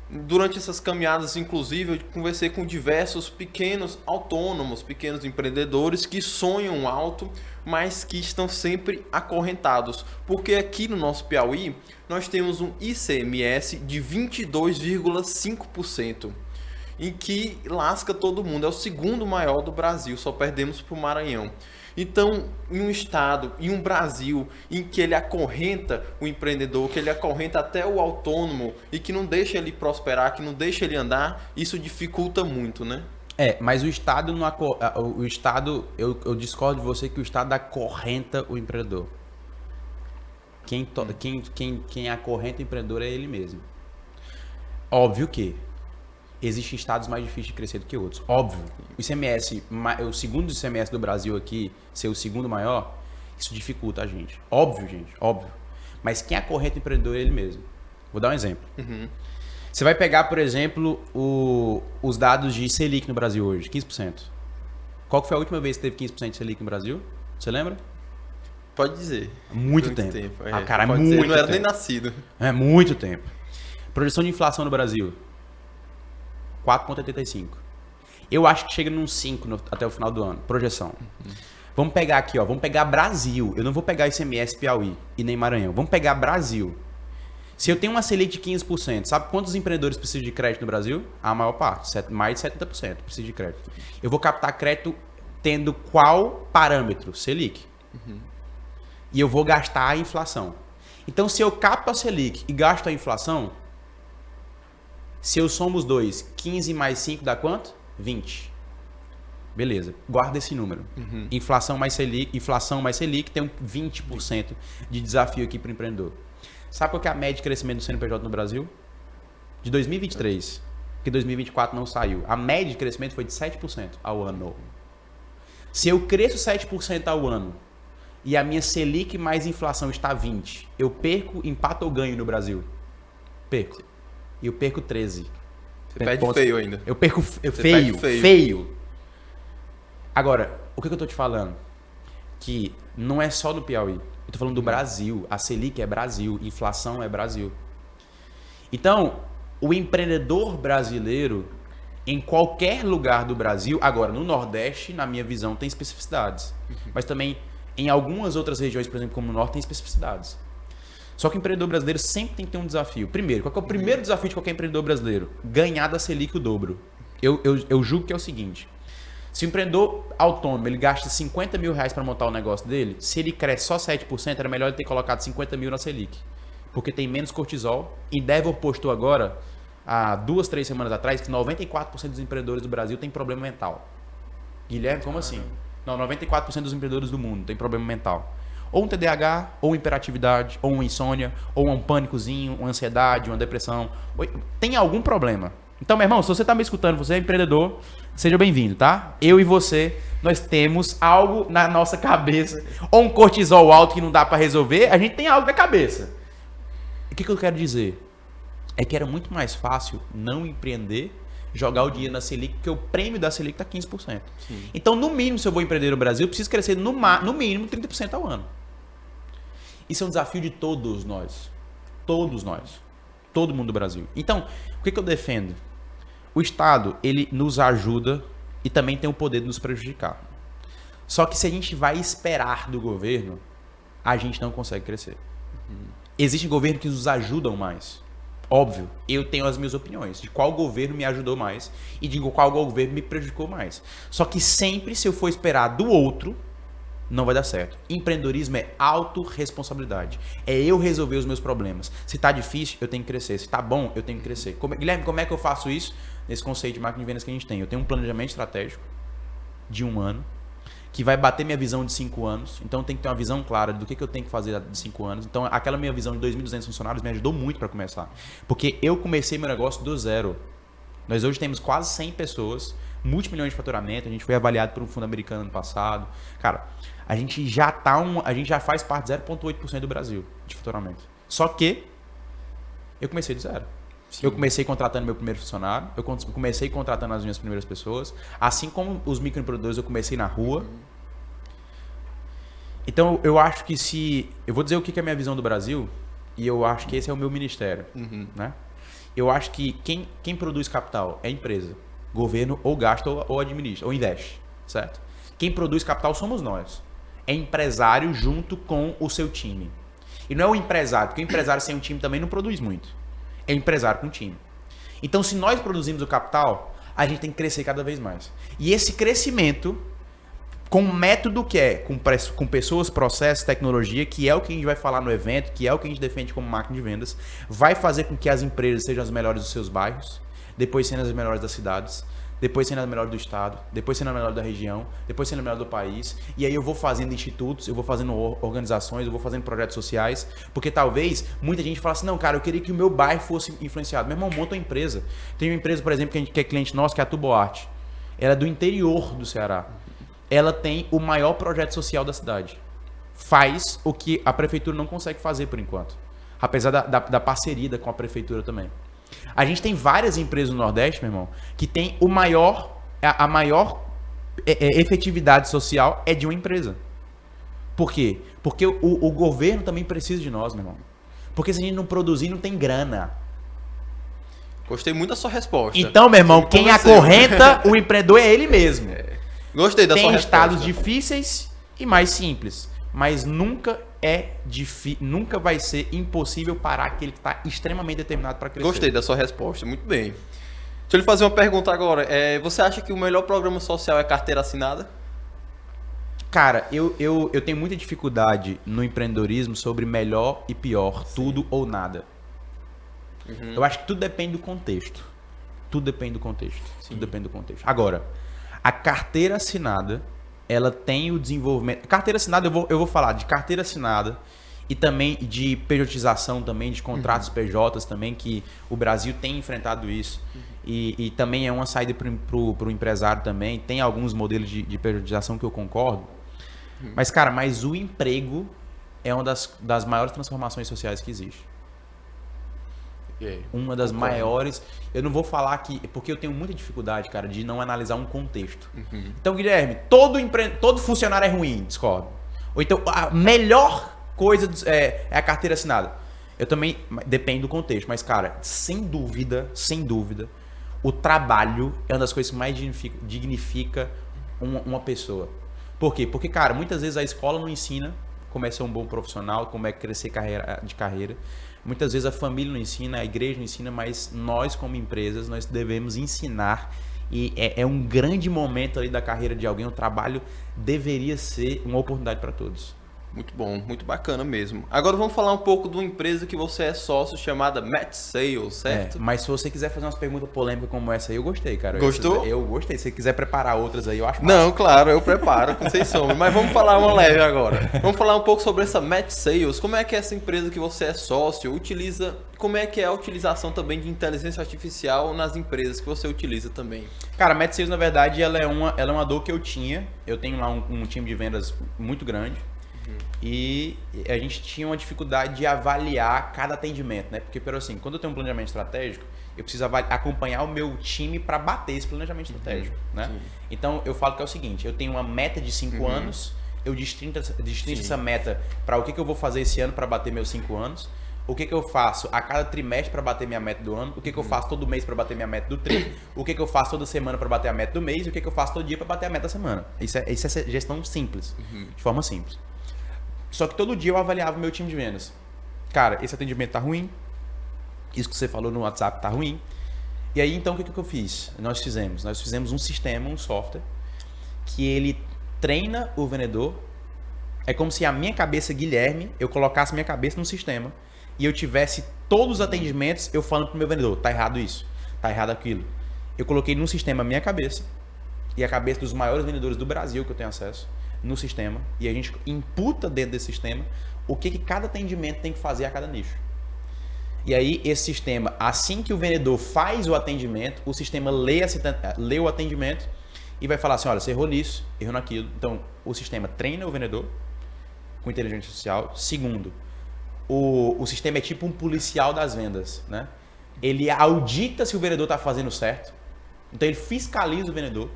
Durante essas caminhadas, inclusive, eu conversei com diversos pequenos autônomos, pequenos empreendedores que sonham alto, mas que estão sempre acorrentados. Porque aqui no nosso Piauí, nós temos um ICMS de 22,5%, em que lasca todo mundo. É o segundo maior do Brasil, só perdemos para o Maranhão. Então, em um estado, em um Brasil, em que ele acorrenta o empreendedor, que ele acorrenta até o autônomo e que não deixa ele prosperar, que não deixa ele andar, isso dificulta muito, né? Mas o Estado não eu discordo de você que o Estado acorrenta o empreendedor. Quem acorrenta o empreendedor é ele mesmo. Óbvio que existem estados mais difíceis de crescer do que outros. Óbvio. O ICMS, o segundo ICMS do Brasil aqui, ser o segundo maior, isso dificulta a gente. Óbvio, gente. Óbvio. Mas quem acorrenta o empreendedor é ele mesmo. Vou dar um exemplo. Você vai pegar, por exemplo, os dados de Selic no Brasil hoje, 15%. Qual que foi a última vez que teve 15% de Selic no Brasil? Você lembra? Pode dizer. Muito tempo. Cara, é muito tempo. Não era nem nascido. É muito tempo. Projeção de inflação no Brasil, 4,85. Eu acho que chega num 5 até o final do ano. Projeção. Vamos pegar aqui, ó. Vamos pegar Brasil. Eu não vou pegar ICMS Piauí e nem Maranhão. Vamos pegar Brasil. Se eu tenho uma Selic de 15%, sabe quantos empreendedores precisam de crédito no Brasil? A maior parte. Mais de 70% precisa de crédito. Eu vou captar crédito tendo qual parâmetro? Selic. E eu vou gastar a inflação. Então, se eu capto a Selic e gasto a inflação, se eu somo os dois, 15 mais 5 dá quanto? 20. Beleza, guarda esse número. Inflação mais Selic tem um 20% de desafio aqui para o empreendedor. Sabe qual que é a média de crescimento do CNPJ no Brasil? De 2023, porque 2024 não saiu. A média de crescimento foi de 7% ao ano. Se eu cresço 7% ao ano e a minha Selic mais inflação está 20%, eu perco, empato ou ganho no Brasil? Perco. E eu perco 13%. Você perde feio ainda. Eu perco feio. Agora, o que eu tô te falando? Que não é só no Piauí. Eu tô falando do Brasil. A Selic é Brasil. Inflação é Brasil. Então, o empreendedor brasileiro, em qualquer lugar do Brasil, agora no Nordeste, na minha visão, tem especificidades. Mas também em algumas outras regiões, por exemplo, como no Norte, tem especificidades. Só que o empreendedor brasileiro sempre tem que ter um desafio. Primeiro, qual que é o primeiro desafio de qualquer empreendedor brasileiro? Ganhar da Selic o dobro. Eu julgo que é o seguinte. Se o empreendedor autônomo ele gasta 50 mil reais para montar o negócio dele, se ele cresce só 7%, era melhor ele ter colocado 50 mil na Selic. Porque tem menos cortisol. E Endeavor postou agora, há 2, 3 semanas atrás, que 94% dos empreendedores do Brasil tem problema mental. Guilherme, como assim? Não, 94% dos empreendedores do mundo tem problema mental. Ou um TDAH, ou hiperatividade, ou uma insônia, ou um pânicozinho, uma ansiedade, uma depressão. Tem algum problema. Então, meu irmão, se você está me escutando, você é empreendedor, seja bem-vindo, tá? Eu e você, nós temos algo na nossa cabeça, ou um cortisol alto que não dá para resolver, a gente tem algo na cabeça. O que eu quero dizer? É que era muito mais fácil não empreender, jogar o dinheiro na Selic, porque o prêmio da Selic está 15%. Sim. Então, no mínimo, se eu vou empreender no Brasil, eu preciso crescer no mínimo 30% ao ano. Isso é um desafio de todos nós. Todos nós. Todo mundo do Brasil. Então, o que eu defendo? O Estado, ele nos ajuda e também tem o poder de nos prejudicar. Só que se a gente vai esperar do governo, a gente não consegue crescer. Existem governos que nos ajudam mais. Óbvio, eu tenho as minhas opiniões de qual governo me ajudou mais e de qual governo me prejudicou mais. Só que sempre, se eu for esperar do outro, não vai dar certo. Empreendedorismo é autorresponsabilidade. É eu resolver os meus problemas. Se tá difícil, eu tenho que crescer. Se tá bom, eu tenho que crescer. Guilherme, como é que eu faço isso? Nesse conceito de marketing de vendas que a gente tem. Eu tenho um planejamento estratégico de 1 ano, que vai bater minha visão de 5 anos. Então, eu tenho que ter uma visão clara do que eu tenho que fazer de 5 anos. Então, aquela minha visão de 2.200 funcionários me ajudou muito para começar. Porque eu comecei meu negócio do zero. Nós hoje temos quase 100 pessoas, multimilhões de faturamento. A gente foi avaliado por um fundo americano ano passado. Cara, a gente já faz parte de 0,8% do Brasil de faturamento. Só que eu comecei do zero. Sim. Eu comecei contratando meu primeiro funcionário, eu comecei contratando as minhas primeiras pessoas, assim como os microempreendedores eu comecei na rua. Então eu acho que eu vou dizer o que é a minha visão do Brasil, e eu acho que esse é o meu ministério, né? Eu acho que quem produz capital é a empresa. Governo ou gasta ou administra, ou investe, certo? Quem produz capital somos nós. É empresário junto com o seu time. E não é o empresário, porque o empresário sem um time também não produz muito. É empresário com time. Então, se nós produzimos o capital, a gente tem que crescer cada vez mais. E esse crescimento, com um método que é com pessoas, processos, tecnologia, que é o que a gente vai falar no evento, que é o que a gente defende como marketing de vendas, vai fazer com que as empresas sejam as melhores dos seus bairros, depois sendo as melhores das cidades, depois sendo a melhor do estado, depois sendo a melhor da região, depois sendo a melhor do país. E aí eu vou fazendo institutos, eu vou fazendo organizações, eu vou fazendo projetos sociais, porque talvez muita gente fala assim, não, cara, eu queria que o meu bairro fosse influenciado. Meu irmão, monta uma empresa. Tem uma empresa, por exemplo, que é cliente nosso, que é a Tuboarte. Ela é do interior do Ceará. Ela tem o maior projeto social da cidade. Faz o que a prefeitura não consegue fazer por enquanto. Apesar da parceria com a prefeitura também. A gente tem várias empresas no Nordeste, meu irmão, que tem a maior efetividade social é de uma empresa. Por quê? Porque o governo também precisa de nós, meu irmão. Porque se a gente não produzir, não tem grana. Gostei muito da sua resposta. Então, meu irmão, quem acorrenta o empreendedor é ele mesmo. Gostei da sua resposta. Tem estados difíceis e mais simples, mas nunca vai ser impossível parar aquele que está extremamente determinado para crescer. Gostei da sua resposta, muito bem. Deixa eu lhe fazer uma pergunta agora. Você acha que o melhor programa social é carteira assinada? Cara, eu tenho muita dificuldade no empreendedorismo sobre melhor e pior, tudo ou nada. Eu acho que tudo depende do contexto. Tudo depende do contexto. Tudo depende do contexto. Agora, a carteira assinada, ela tem o desenvolvimento... Carteira assinada, eu vou falar de carteira assinada e também de pejotização também, de contratos PJs também, que o Brasil tem enfrentado isso. E também é uma saída para o empresário também. Tem alguns modelos de pejotização que eu concordo. Mas, cara, o emprego é uma das maiores transformações sociais que existe. Uma das maiores. Eu não vou falar aqui, porque eu tenho muita dificuldade, cara, de não analisar um contexto. Então, Guilherme, todo funcionário é ruim, discordo. Ou então, a melhor coisa é a carteira assinada. Eu também, depende do contexto, mas, cara, sem dúvida, o trabalho é uma das coisas que mais dignifica uma pessoa. Por quê? Porque, cara, muitas vezes a escola não ensina como é ser um bom profissional, como é crescer de carreira. Muitas vezes a família não ensina, a igreja não ensina, mas nós, como empresas, nós devemos ensinar. E é um grande momento ali da carreira de alguém. O trabalho deveria ser uma oportunidade para todos. Muito bom, muito bacana mesmo. Agora vamos falar um pouco de uma empresa que você é sócio, chamada Match Sales, certo? Mas se você quiser fazer umas perguntas polêmicas como essa aí, eu gostei, cara. Gostou? Eu gostei. Se você quiser preparar outras aí, eu acho Não, claro, eu preparo, com sem sombra. Mas vamos falar uma leve agora. Vamos falar um pouco sobre essa Match Sales. Como é que essa empresa que você é sócio utiliza... Como é que é a utilização também de inteligência artificial nas empresas que você utiliza também? Cara, a Match Sales, na verdade, ela é uma dor que eu tinha. Eu tenho lá um time de vendas muito grande. E a gente tinha uma dificuldade de avaliar cada atendimento, né? Porque, assim, quando eu tenho um planejamento estratégico, eu preciso acompanhar o meu time para bater esse planejamento estratégico, né? Sim. Então, eu falo que é o seguinte, eu tenho uma meta de 5 anos, eu destrinto essa meta para o que eu vou fazer esse ano para bater meus 5 anos, o que eu faço a cada trimestre para bater minha meta do ano, o que eu faço todo mês para bater minha meta do tri, o que eu faço toda semana para bater a meta do mês e o que eu faço todo dia para bater a meta da semana. Isso é gestão simples, de forma simples. Só que todo dia eu avaliava o meu time de vendas. Cara, esse atendimento tá ruim. Isso que você falou no WhatsApp tá ruim. E aí, então, o que eu fiz? Nós fizemos um sistema, um software, que ele treina o vendedor. É como se a minha cabeça, Guilherme, eu colocasse minha cabeça no sistema e eu tivesse todos os atendimentos eu falando pro meu vendedor, tá errado isso, tá errado aquilo. Eu coloquei no sistema a minha cabeça e a cabeça dos maiores vendedores do Brasil que eu tenho acesso no sistema, e a gente imputa dentro desse sistema o que cada atendimento tem que fazer a cada nicho. E aí esse sistema, assim que o vendedor faz o atendimento, o sistema lê o atendimento e vai falar assim, olha, você errou nisso, errou naquilo. Então o sistema treina o vendedor com inteligência artificial. Segundo, o sistema é tipo um policial das vendas, né? Ele audita se o vendedor está fazendo certo, então ele fiscaliza o vendedor.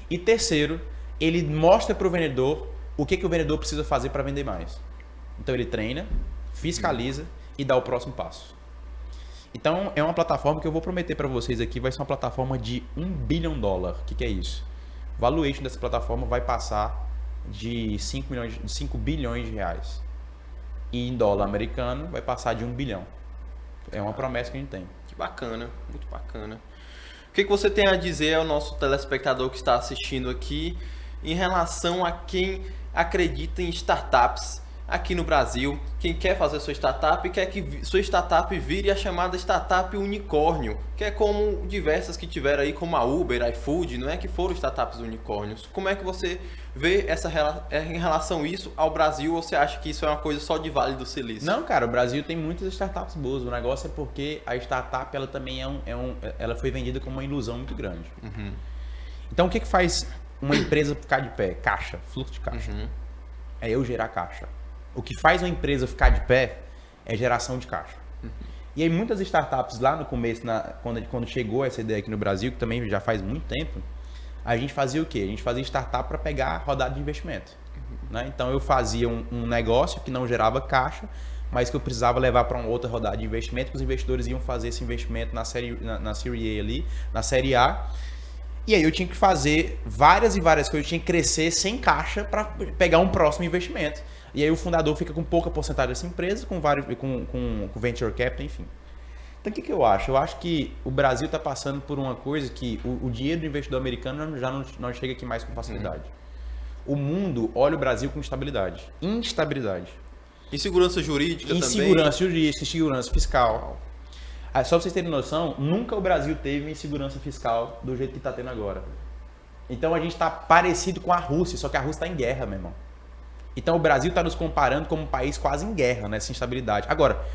E terceiro, ele mostra para o vendedor o que o vendedor precisa fazer para vender mais. Então ele treina, fiscaliza e dá o próximo passo. Então é uma plataforma que eu vou prometer para vocês aqui, vai ser uma plataforma de $1 bilhão. O que é isso? O valuation dessa plataforma vai passar de 5 bilhões de reais. E em dólar americano vai passar de 1 bilhão. É uma promessa que a gente tem. Que bacana, muito bacana. O que você tem a dizer ao nosso telespectador que está assistindo aqui em relação a quem acredita em startups aqui no Brasil, quem quer fazer sua startup e quer que sua startup vire a chamada startup unicórnio, que é como diversas que tiveram aí, como a Uber, iFood, não é que foram startups unicórnios. Como é que você vê em relação a isso ao Brasil, ou você acha que isso é uma coisa só de Vale do Silício? Não, cara, o Brasil tem muitas startups boas. O negócio é porque a startup ela também ela foi vendida como uma ilusão muito grande. Então o que faz uma empresa ficar de pé? Caixa, fluxo de caixa. É eu gerar caixa. O que faz uma empresa ficar de pé é geração de caixa. E aí muitas startups lá no começo, quando chegou essa ideia aqui no Brasil, que também já faz muito tempo, a gente fazia o quê? A gente fazia startup para pegar rodada de investimento. Né? Então eu fazia um negócio que não gerava caixa, mas que eu precisava levar para uma outra rodada de investimento, que os investidores iam fazer esse investimento na Série A ali, na Série A. E aí eu tinha que fazer várias e várias coisas, eu tinha que crescer sem caixa para pegar um próximo investimento. E aí o fundador fica com pouca porcentagem dessa empresa, com venture capital, enfim. Então o que eu acho? Eu acho que o Brasil está passando por uma coisa que o dinheiro do investidor americano já não chega aqui mais com facilidade. o mundo olha o Brasil com instabilidade. Insegurança jurídica também. Insegurança jurídica, insegurança fiscal. Só pra vocês terem noção, nunca o Brasil teve insegurança fiscal do jeito que tá tendo agora. Então a gente tá parecido com a Rússia, só que a Rússia tá em guerra, meu irmão. Então o Brasil tá nos comparando como um país quase em guerra, nessa instabilidade. Agora,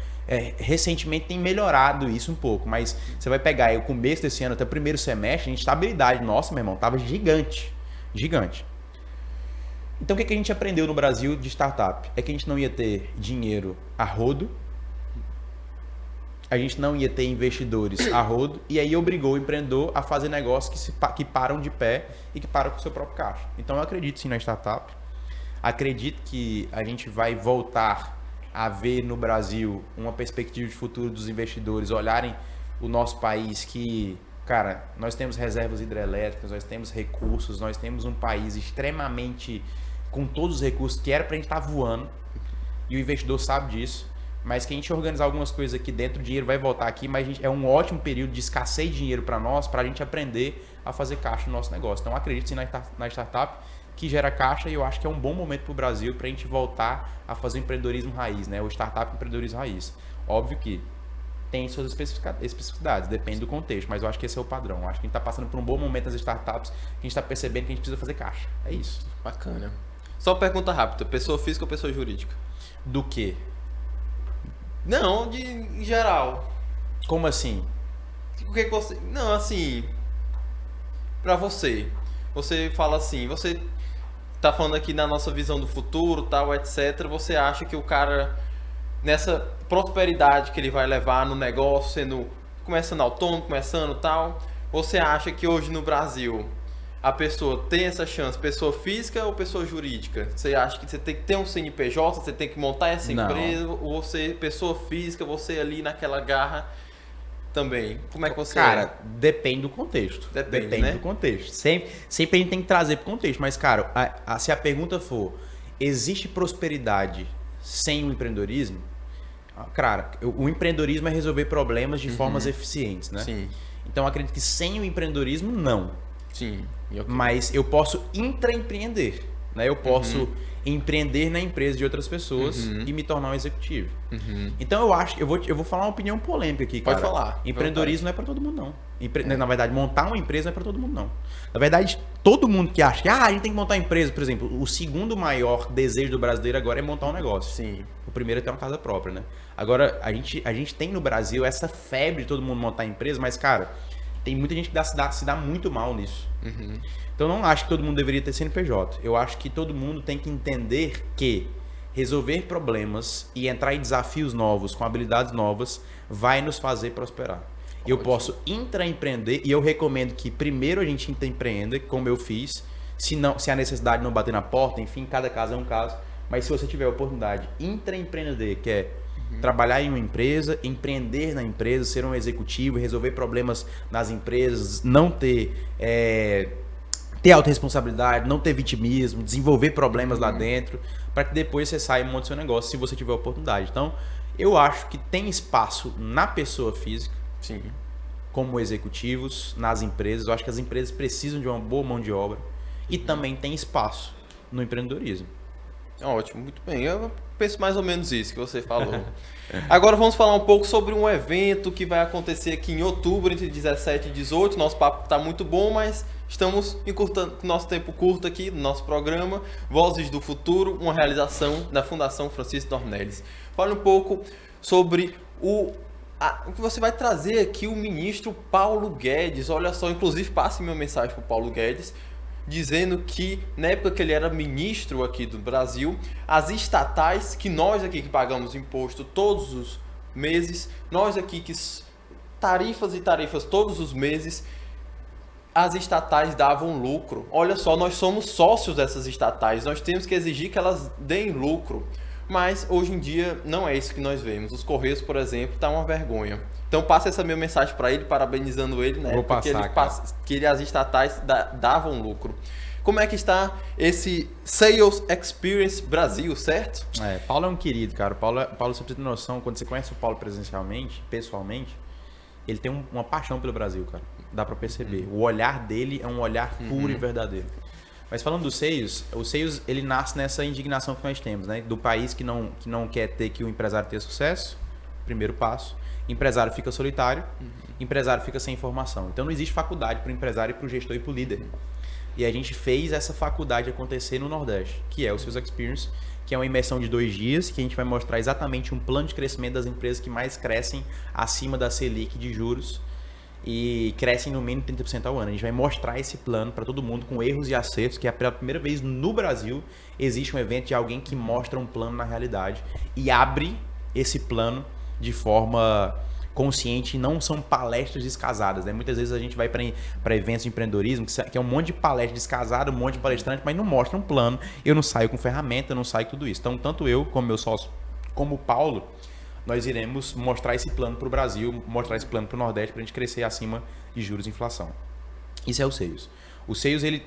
recentemente tem melhorado isso um pouco, mas você vai pegar aí o começo desse ano até o primeiro semestre, a instabilidade nossa, meu irmão, tava gigante. Gigante. Então o que a gente aprendeu no Brasil de startup? É que a gente não ia ter dinheiro a rodo, a gente não ia ter investidores a rodo, e aí obrigou o empreendedor a fazer negócios que param de pé e que param com o seu próprio caixa. Então eu acredito sim na startup, acredito que a gente vai voltar a ver no Brasil uma perspectiva de futuro dos investidores olharem o nosso país que, cara, nós temos reservas hidrelétricas, nós temos recursos, nós temos um país extremamente com todos os recursos que era pra gente estar voando, e o investidor sabe disso. Mas que a gente organizar algumas coisas aqui dentro, o dinheiro vai voltar aqui, mas é um ótimo período de escassez de dinheiro para nós, para a gente aprender a fazer caixa no nosso negócio. Então, acredito sim na startup que gera caixa, e eu acho que é um bom momento para o Brasil para a gente voltar a fazer o empreendedorismo raiz, né? O startup empreendedorismo raiz. Óbvio que tem suas especificidades, depende do contexto, mas eu acho que esse é o padrão. Eu acho que a gente está passando por um bom momento nas startups, que a gente está percebendo que a gente precisa fazer caixa. É isso. Bacana. Só pergunta rápida, pessoa física ou pessoa jurídica? Do quê? Não, em geral. Como assim? O que você... Não, assim... Pra você. Você fala assim, você tá falando aqui na nossa visão do futuro, tal, etc. Você acha que o cara, nessa prosperidade que ele vai levar no negócio, começando autônomo, começando tal, você acha que hoje no Brasil a pessoa tem essa chance, pessoa física ou pessoa jurídica? Você acha que você tem que ter um CNPJ, você tem que montar essa empresa, ou você, pessoa física, você ali naquela garra também? Como é que você Cara, depende do contexto. Depende, né? Do contexto. Sempre a gente tem que trazer pro contexto, mas, cara, se a pergunta for, existe prosperidade sem o empreendedorismo? Cara, o empreendedorismo é resolver problemas de formas eficientes, né? Sim. Então, eu acredito que sem o empreendedorismo, não. Sim. Okay. Mas eu posso intraempreender, né? Eu posso empreender na empresa de outras pessoas e me tornar um executivo. Então eu acho, eu vou falar uma opinião polêmica aqui, cara. Pode falar. Empreendedorismo não é para todo mundo, não. Na verdade, montar uma empresa não é para todo mundo, não. Na verdade, todo mundo que acha que a gente tem que montar uma empresa, por exemplo, o segundo maior desejo do brasileiro agora é montar um negócio. Sim. O primeiro é ter uma casa própria, né? Agora, a gente tem no Brasil essa febre de todo mundo montar empresa, mas, cara, tem muita gente que se dá muito mal nisso. Então, eu não acho que todo mundo deveria ter CNPJ. Eu acho que todo mundo tem que entender que resolver problemas e entrar em desafios novos, com habilidades novas, vai nos fazer prosperar. Eu posso intraempreender, e eu recomendo que primeiro a gente intraempreenda, como eu fiz, se a necessidade não bater na porta, enfim, cada caso é um caso. Mas se você tiver a oportunidade, intraempreender, que é trabalhar em uma empresa, empreender na empresa, ser um executivo, resolver problemas nas empresas, não ter autorresponsabilidade, não ter vitimismo, desenvolver problemas lá dentro, para que depois você saia e monte seu negócio, se você tiver a oportunidade. Então, eu acho que tem espaço na pessoa física, sim, como executivos, nas empresas. Eu acho que as empresas precisam de uma boa mão de obra, e também tem espaço no empreendedorismo. Ótimo, muito bem. Eu penso mais ou menos isso que você falou. Agora vamos falar um pouco sobre um evento que vai acontecer aqui em outubro, entre 17 e 18. Nosso papo está muito bom, mas estamos encurtando nosso tempo curto aqui no nosso programa. Vozes do Futuro, uma realização da Fundação Francisco Dornelles. Fale um pouco sobre o que você vai trazer aqui, o ministro Paulo Guedes. Olha só, inclusive passe minha mensagem para o Paulo Guedes, dizendo que na época que ele era ministro aqui do Brasil, as estatais, que nós aqui que pagamos imposto todos os meses, nós aqui que tarifas e tarifas todos os meses, as estatais davam lucro. Olha só, nós somos sócios dessas estatais, nós temos que exigir que elas deem lucro. Mas hoje em dia não é isso que nós vemos. Os Correios, por exemplo, tá uma vergonha. Então passa essa minha mensagem para ele, parabenizando ele, né? Porque as estatais davam lucro. Como é que está esse Sales Experience Brasil, certo? Paulo é um querido, cara. Paulo, você precisa ter noção, quando você conhece o Paulo pessoalmente, ele tem uma paixão pelo Brasil, cara. Dá para perceber. O olhar dele é um olhar puro e verdadeiro. Mas falando do Seios, o Seios ele nasce nessa indignação que nós temos, né? Do país que não quer ter que o empresário tenha sucesso, primeiro passo. Empresário fica solitário, empresário fica sem informação. Então não existe faculdade para o empresário, para o gestor e para o líder. E a gente fez essa faculdade acontecer no Nordeste, que é o Sales Experience, que é uma imersão de 2 dias, que a gente vai mostrar exatamente um plano de crescimento das empresas que mais crescem acima da Selic de juros e crescem no mínimo 30% ao ano. A gente vai mostrar esse plano para todo mundo com erros e acertos, que é pela primeira vez no Brasil existe um evento de alguém que mostra um plano na realidade e abre esse plano de forma consciente, não são palestras descasadas, né? Muitas vezes a gente vai para eventos de empreendedorismo, que é um monte de palestra descasada, um monte de palestrante, mas não mostra um plano, eu não saio com ferramenta, eu não saio com tudo isso. Então, tanto eu, como meu sócio, como o Paulo, nós iremos mostrar esse plano para o Brasil, mostrar esse plano para o Nordeste, para a gente crescer acima de juros e inflação. Isso é o Sales. O Sales ele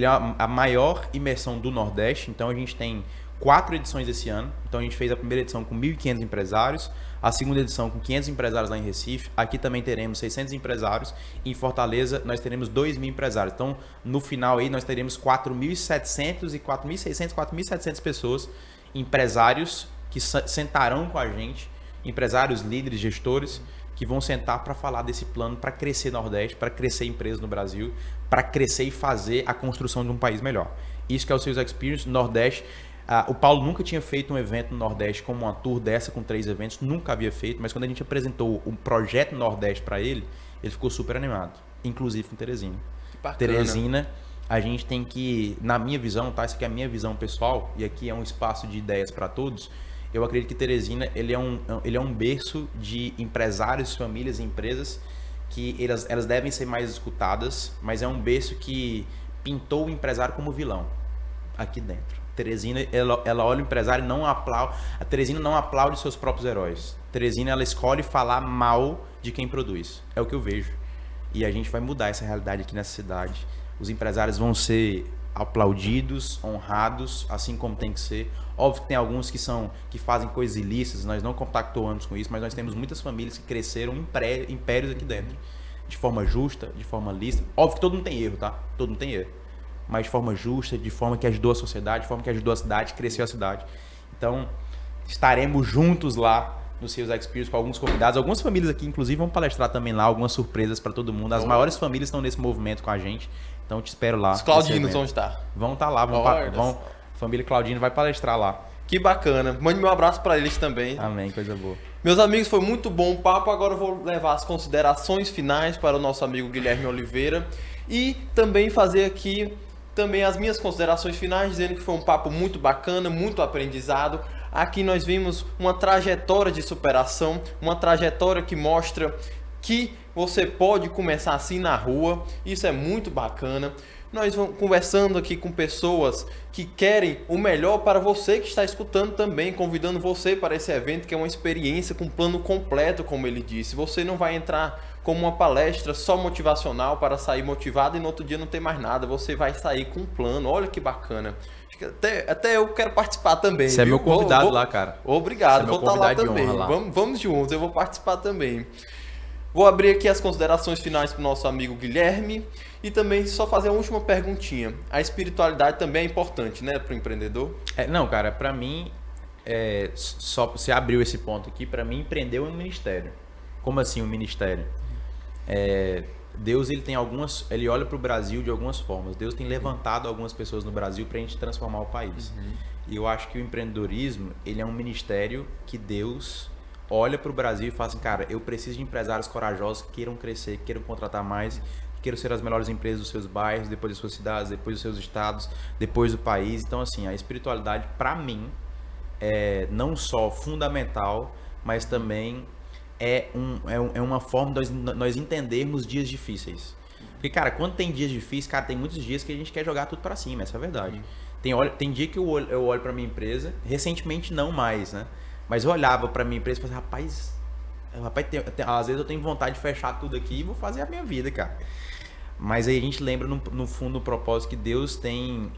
é a maior imersão do Nordeste, então a gente tem 4 edições esse ano. Então a gente fez a primeira edição com 1.500 empresários, a segunda edição com 500 empresários lá em Recife, aqui também teremos 600 empresários, e em Fortaleza nós teremos 2.000 empresários. Então no final aí nós teremos 4.700 e 4.600, 4.700 pessoas, empresários que sentarão com a gente, empresários, líderes, gestores, que vão sentar para falar desse plano para crescer Nordeste, para crescer empresas no Brasil, para crescer e fazer a construção de um país melhor. Isso que é o Sales Experience Nordeste. O Paulo nunca tinha feito um evento no Nordeste como uma tour dessa com 3 eventos, nunca havia feito, mas quando a gente apresentou o projeto Nordeste para ele ficou super animado, inclusive com Teresina. Teresina, a gente tem que, na minha visão, tá? Essa aqui é a minha visão pessoal, e aqui é um espaço de ideias para todos. Eu acredito que Teresina ele é um berço de empresários, famílias e empresas que elas devem ser mais escutadas, mas é um berço que pintou o empresário como vilão aqui dentro. Teresina, ela olha o empresário e não aplaude. A Teresina não aplaude seus próprios heróis. Teresina, ela escolhe falar mal de quem produz. É o que eu vejo. E a gente vai mudar essa realidade aqui nessa cidade. Os empresários vão ser aplaudidos, honrados, assim como tem que ser. Óbvio que tem alguns que fazem coisas ilícitas, nós não compactuamos com isso, mas nós temos muitas famílias que cresceram impérios aqui dentro. De forma justa, de forma lícita. Óbvio que todo mundo tem erro, tá? Todo mundo tem erro. Mas de forma justa, de forma que ajudou a sociedade, de forma que ajudou a cidade, cresceu a cidade. Então, estaremos juntos lá no Sales Experience com alguns convidados. Algumas famílias aqui, inclusive, vão palestrar também lá, algumas surpresas para todo mundo. As maiores famílias estão nesse movimento com a gente. Então, te espero lá. Os Claudinos vão estar. Vão estar lá. Família Claudino vai palestrar lá. Que bacana. Mande meu abraço para eles também. Amém, coisa boa. Meus amigos, foi muito bom o papo. Agora eu vou levar as considerações finais para o nosso amigo Guilherme Oliveira. E também fazer aqui também as minhas considerações finais, dizendo que foi um papo muito bacana, muito aprendizado. Aqui nós vimos uma trajetória de superação, uma trajetória que mostra que você pode começar assim na rua. Isso é muito bacana. Nós vamos conversando aqui com pessoas que querem o melhor para você que está escutando também, convidando você para esse evento que é uma experiência com plano completo, como ele disse. Você não vai entrar como uma palestra só motivacional para sair motivado e no outro dia não ter mais nada. Você vai sair com um plano. Olha que bacana. Até eu quero participar também. Você é meu convidado lá, cara. Obrigado, vou estar lá também. Vamos juntos, eu vou participar também. Vou abrir aqui as considerações finais para o nosso amigo Guilherme e também só fazer uma última perguntinha. A espiritualidade também é importante, né, para o empreendedor? Não, cara, para mim, só você abriu esse ponto aqui, para mim empreender é um ministério. Como assim um ministério? Deus ele olha para o Brasil de algumas formas. Deus tem levantado algumas pessoas no Brasil para a gente transformar o país. E eu acho que o empreendedorismo, ele é um ministério que Deus olha para o Brasil e fala assim, cara, eu preciso de empresários corajosos que queiram crescer, que queiram contratar mais, que queiram ser as melhores empresas dos seus bairros, depois das suas cidades, depois dos seus estados, depois do país. Então, assim, a espiritualidade, para mim, é não só fundamental, mas também é uma forma de nós entendermos dias difíceis. Porque, cara, quando tem dias difíceis, cara, tem muitos dias que a gente quer jogar tudo para cima, essa é a verdade. Tem dia que eu olho para minha empresa, recentemente não mais, né? Mas eu olhava para minha empresa e falava, rapaz, às vezes eu tenho vontade de fechar tudo aqui e vou fazer a minha vida, cara. Mas aí a gente lembra, no fundo, do propósito que Deus tem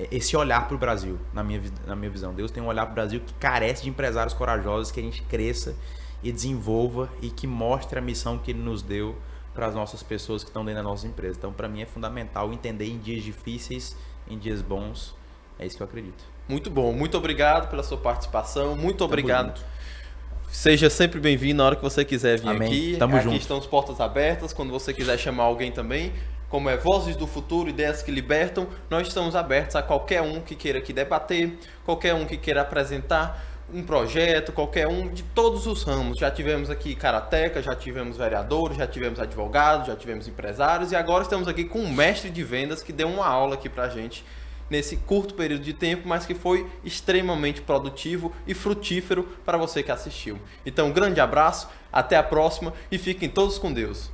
esse olhar para o Brasil, na minha visão. Deus tem um olhar para o Brasil que carece de empresários corajosos, que a gente cresça e desenvolva e que mostre a missão que Ele nos deu para as nossas pessoas que estão dentro da nossa empresa. Então, para mim é fundamental entender em dias difíceis em dias bons. É isso que eu acredito. Muito bom, muito obrigado pela sua participação, muito obrigado. junto. Seja sempre bem-vindo na hora que você quiser vir Amém. aqui. Tamo aqui junto. estão as portas abertas, quando você quiser chamar alguém também. Como é Vozes do Futuro, Ideias que Libertam, nós estamos abertos a qualquer um que queira aqui debater, qualquer um que queira apresentar um projeto, qualquer um de todos os ramos. Já tivemos aqui karateka, já tivemos vereadores, já tivemos advogados, já tivemos empresários e agora estamos aqui com um mestre de vendas que deu uma aula aqui pra gente nesse curto período de tempo, mas que foi extremamente produtivo e frutífero para você que assistiu. Então, um grande abraço, até a próxima e fiquem todos com Deus.